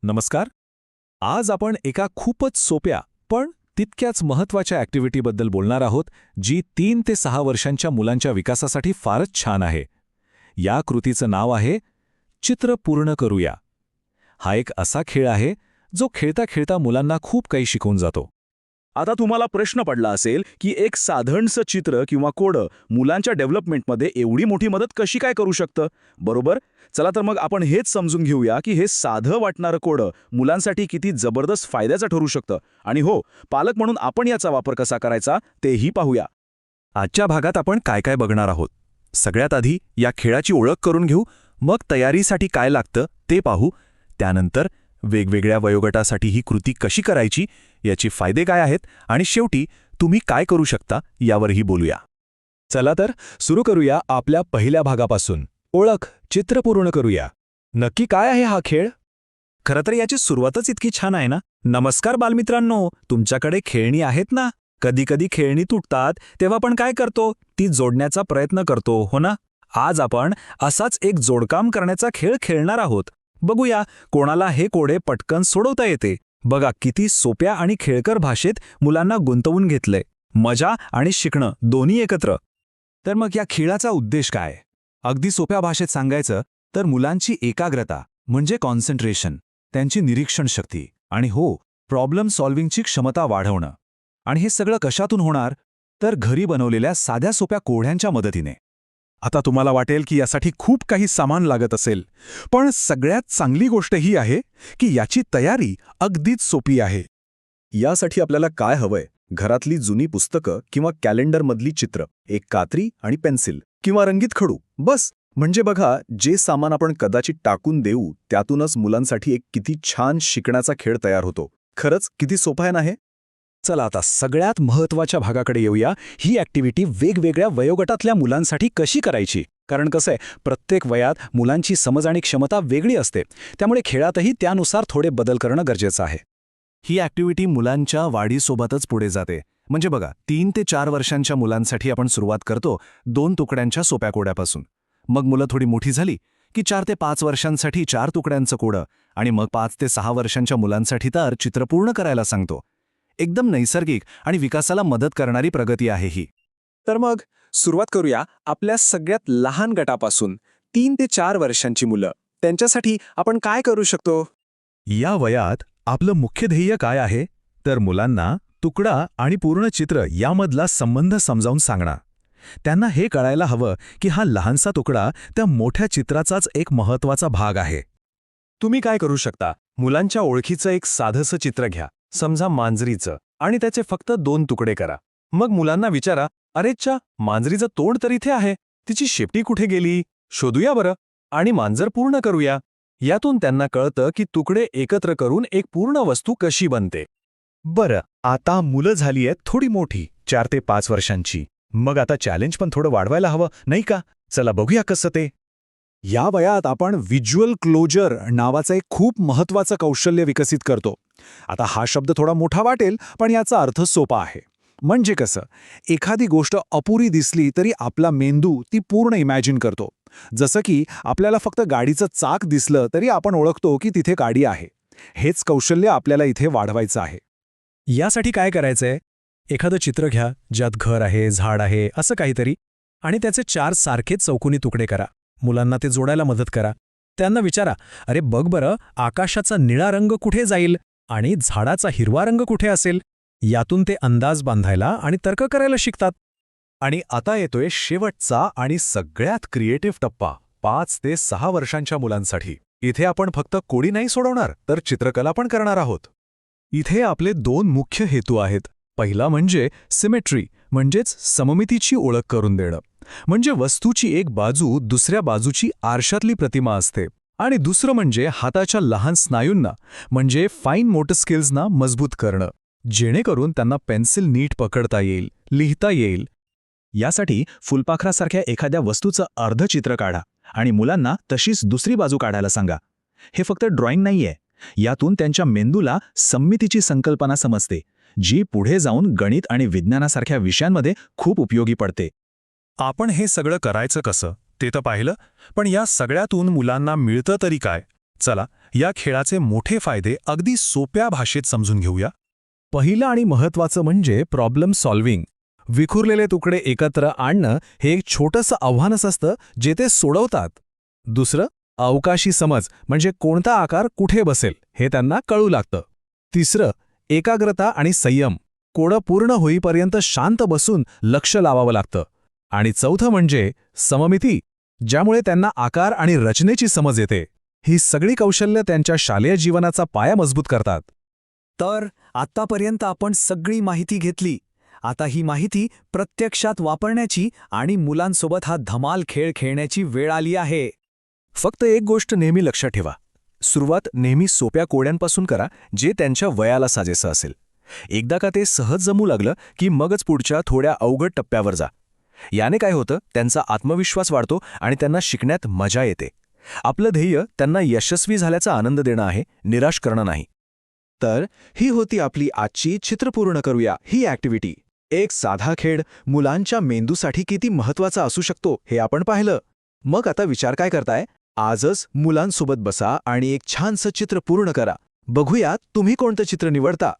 नमस्कार. आज आपण एका खूपच सोप्या पण तितक्याच महत्त्वाच्या ॲक्टिव्हिटीबद्दल बोलणार आहोत, जी 3 ते 6 वर्षांच्या मुलांच्या विकासासाठी फारच छान आहे. या कृतीचं नाव आहे चित्र पूर्ण करूया. हा एक असा खेळ आहे जो खेळता खेळता मुलांना खूप काही शिकवून जातो. आता तुम्हाला प्रश्न पडला असेल की एक साधनचं चित्र किंवा कोडं मुलांच्या डेव्हलपमेंटमध्ये एवढी मोठी मदत कशी काय करू शकतं, बरोबर? चला तर मग आपण हेच समजून घेऊया की हे साधं वाटणारं कोडं मुलांसाठी किती जबरदस्त फायद्याचं ठरू शकतं. आणि हो, पालक म्हणून आपण याचा वापर कसा करायचा तेही पाहूया. आजच्या भागात आपण काय काय बघणार आहोत. सगळ्यात आधी या खेळाची ओळख करून घेऊ, मग तयारीसाठी काय लागतं ते पाहू. त्यानंतर वेगवेगळ्या वयोगटासाठी ही कृती कशी करायची, याचे फायदे काय आहेत, आणि शेवटी तुम्ही काय करू शकता यावरही बोलूया. चला तर सुरू करूया आपल्या पहिल्या भागापासून. ओळख, चित्र पूर्ण करूया. नक्की काय आहे हा खेळ? खरं तर याची सुरुवातच इतकी छान आहे ना. नमस्कार बालमित्रांनो, तुमच्याकडे खेळणी आहेत ना? कधी कधी खेळणी तुटतात तेव्हा आपण काय करतो, ती जोडण्याचा प्रयत्न करतो, हो ना? आज आपण असाच एक जोडकाम करण्याचा खेळ खेळणार आहोत. बघूया कोणाला हे कोडे पटकन सोडवता येते. बघा किती सोप्या आणि खेळकर भाषेत मुलांना गुंतवून घेतलंय. मजा आणि शिकणं दोन्ही एकत्र. तर मग या खेळाचा उद्देश काय? अगदी सोप्या भाषेत सांगायचं तर मुलांची एकाग्रता म्हणजे कॉन्सन्ट्रेशन, त्यांची निरीक्षण शक्ती आणि हो, प्रॉब्लेम सॉल्व्हिंगची क्षमता वाढवणं. आणि हे सगळं कशातून होणार? तर घरी बनवलेल्या साध्या सोप्या कोड्यांच्या मदतीने. आता तुम्हाला वाटेल की यासाठी खूप काही सामान लागत असेल, पण सगळ्यात चांगली गोष्ट ही आहे की याची तयारी अगदीच सोपी आहे. यासाठी आपल्याला काय हवंय? घरातली जुनी पुस्तकं किंवा कॅलेंडरमधली चित्र, एक कात्री आणि पेन्सिल किंवा रंगीत खडू, बस. म्हणजे बघा, जे सामान आपण कदाचित टाकून देऊ त्यातूनच मुलांसाठी एक किती छान शिकण्याचा खेळ तयार होतो. खरंच किती सोपा आहे ना हे? चला आता सगळ्यात महत्त्वाच्या भागाकडे येऊया. ही ॲक्टिव्हिटी वेगवेगळ्या वयोगटातल्या मुलांसाठी कशी करायची? कारण कसं आहे, प्रत्येक वयात मुलांची समज आणि क्षमता वेगळी असते, त्यामुळे खेळातही त्यानुसार थोडे बदल करणं गरजेचं आहे. ही ॲक्टिव्हिटी मुलांच्या वाढीसोबतच पुढे जाते. म्हणजे बघा, 3 ते 4 वर्षांच्या मुलांसाठी आपण सुरुवात करतो 2 तुकड्यांच्या सोप्या कोड्यापासून. मग मुलं थोडी मोठी झाली की 4 ते 5 वर्षांसाठी 4 तुकड्यांचं कोडं, आणि मग 5 ते 6 वर्षांच्या मुलांसाठी तर चित्र पूर्ण करायला सांगतो. एकदम नैसर्गिक आणि विकासाला मदत करणारी प्रगती आहे ही. तर मग सुरुवात करूया आपल्या सगळ्यात लहान गटापासून. 3 ते 4 वर्षांची मुलं, त्यांच्यासाठी आपण काय करू शकतो? या वयात आपलं मुख्य ध्येय काय आहे? तर मुलांना तुकडा आणि पूर्ण चित्र यामधला संबंध समजावून सांगणं. त्यांना हे कळायला हवं की हा लहानसा तुकडा त्या मोठ्या चित्राचाच एक महत्त्वाचा भाग आहे. तुम्ही काय करू शकता? मुलांच्या ओळखीचं एक साधंसं चित्र घ्या, समजा मांजरीचं, आणि त्याचे फक्त 2 तुकडे करा. मग मुलांना विचारा, अरेच्चा, मांजरीचं तोंड तर इथे आहे, तिची शेपटी कुठे गेली? शोधूया बरं, आणि मांजर पूर्ण करूया. यातून त्यांना कळतं की तुकडे एकत्र करून एक पूर्ण वस्तू कशी बनते. बरं, आता मुलं झाली आहेत थोडी मोठी, 4 ते 5 वर्षांची. मग आता चॅलेंज पण थोडं वाढवायला हवं, नाही का? चला बघूया कसं ते. या वयात आपण व्हिज्युअल क्लोजर नावाचं एक खूप महत्त्वाचं कौशल्य विकसित करतो. आता हा शब्द थोडा मोठा वाटेल, पण याचा अर्थ सोपा आहे. म्हणजे कसं, एखादी गोष्ट अपुरी दिसली तरी आपला मेंदू ती पूर्ण इमॅजिन करतो. जसं की आपल्याला फक्त गाडीचं चाक दिसलं तरी आपण ओळखतो की तिथे गाडी आहे. हेच कौशल्य आपल्याला इथे वाढवायचं आहे. यासाठी काय करायचंय? एखादं चित्र घ्या ज्यात घर आहे, झाड आहे, असं काहीतरी, आणि त्याचे 4 सारखेच चौकोनी तुकडे करा. मुलांना ते जोडायला मदत करा. त्यांना विचारा, अरे बघ बरं, आकाशाचा निळा रंग कुठे जाईल आणि झाडाचा हिरवा रंग कुठे असेल? यातून ते अंदाज बांधायला आणि तर्क करायला शिकतात. आणि आता येतोय शेवटचा आणि सगळ्यात क्रिएटिव्ह टप्पा, 5 ते 6 वर्षांच्या मुलांसाठी. इथे आपण फक्त कोडी नाही सोडवणार, तर चित्रकला पण करणार आहोत. इथे आपले 2 मुख्य हेतू आहेत. पहिला म्हणजे सिमेट्री, म्हणजेच सममितीची ओळख करून देणं. म्हणजे वस्तूची एक बाजू दुसऱ्या बाजूची आरशातली प्रतिमा असते. आणि दुसरं म्हणजे हाताच्या लहान स्नायूंना, म्हणजे फाईन मोटर स्किल्सना मजबूत करणं, जेणेकरून त्यांना पेन्सिल नीट पकडता येईल, लिहिता येईल. यासाठी फुलपाखरासारख्या एखाद्या वस्तूचं अर्ध चित्र काढा आणि मुलांना तशीच दुसरी बाजू काढायला सांगा. हे फक्त ड्रॉइंग नाहीये, यातून त्यांच्या मेंदूला सममितीची संकल्पना समजते, जी पुढे जाऊन गणित आणि विज्ञानासारख्या विषयांमध्ये खूप उपयोगी पडते. आपण हे सगळं करायचं कसं ते तर पाहिलं, पण या सगळ्यातून मुलांना मिळतं तरी काय? चला या खेळाचे मोठे फायदे अगदी सोप्या भाषेत समजून घेऊया. पहिलं आणि महत्त्वाचं म्हणजे प्रॉब्लेम सॉल्व्हिंग. विखुरलेले तुकडे एकत्र आणणं हे एक छोटंसं आव्हानच असतं जे ते सोडवतात. दुसरं, अवकाशी समज म्हणजे कोणता आकार कुठे बसेल हे त्यांना कळू लागतं. तिसरं, एकाग्रता आणि संयम. कोडं पूर्ण होईपर्यंत शांत बसून लक्ष लावावं लागतं. आणि चौथं म्हणजे सममिती, ज्यामुळे त्यांना आकार आणि रचनेची समज येते. ही सगळी कौशल्य त्यांच्या शालेय जीवनाचा पाया मजबूत करतात. तर आत्तापर्यंत आपण सगळी माहिती घेतली. आता ही माहिती प्रत्यक्षात वापरण्याची आणि मुलांसोबत हा धमाल खेळ खेळण्याची वेळ आली आहे. फक्त एक गोष्ट नेहमी लक्षात ठेवा. सुरुवात नेहमी सोप्या कोड्यांपासून करा जे त्यांच्या वयाला साजेसं असेल. एकदा का ते सहज जमू लागलं की मगच पुढच्या थोड्या अवघड टप्प्यावर जा. याने काय होतं, त्यांचा आत्मविश्वास वाढतो आणि त्यांना शिकण्यात मजा येते. आपलं ध्येय त्यांना यशस्वी झाल्याचा आनंद देणं आहे, निराश करणं नाही. तर ही होती आपली आजची चित्र पूर्ण करूया ही ॲक्टिव्हिटी. एक साधा खेळ मुलांच्या मेंदूसाठी किती महत्त्वाचा असू शकतो हे आपण पाहिलं. मग आता विचार काय करताय? आजच मुलांसोबत बसा आणि एक छानसं चित्र पूर्ण करा. बघूया तुम्ही कोणतं चित्र निवडता.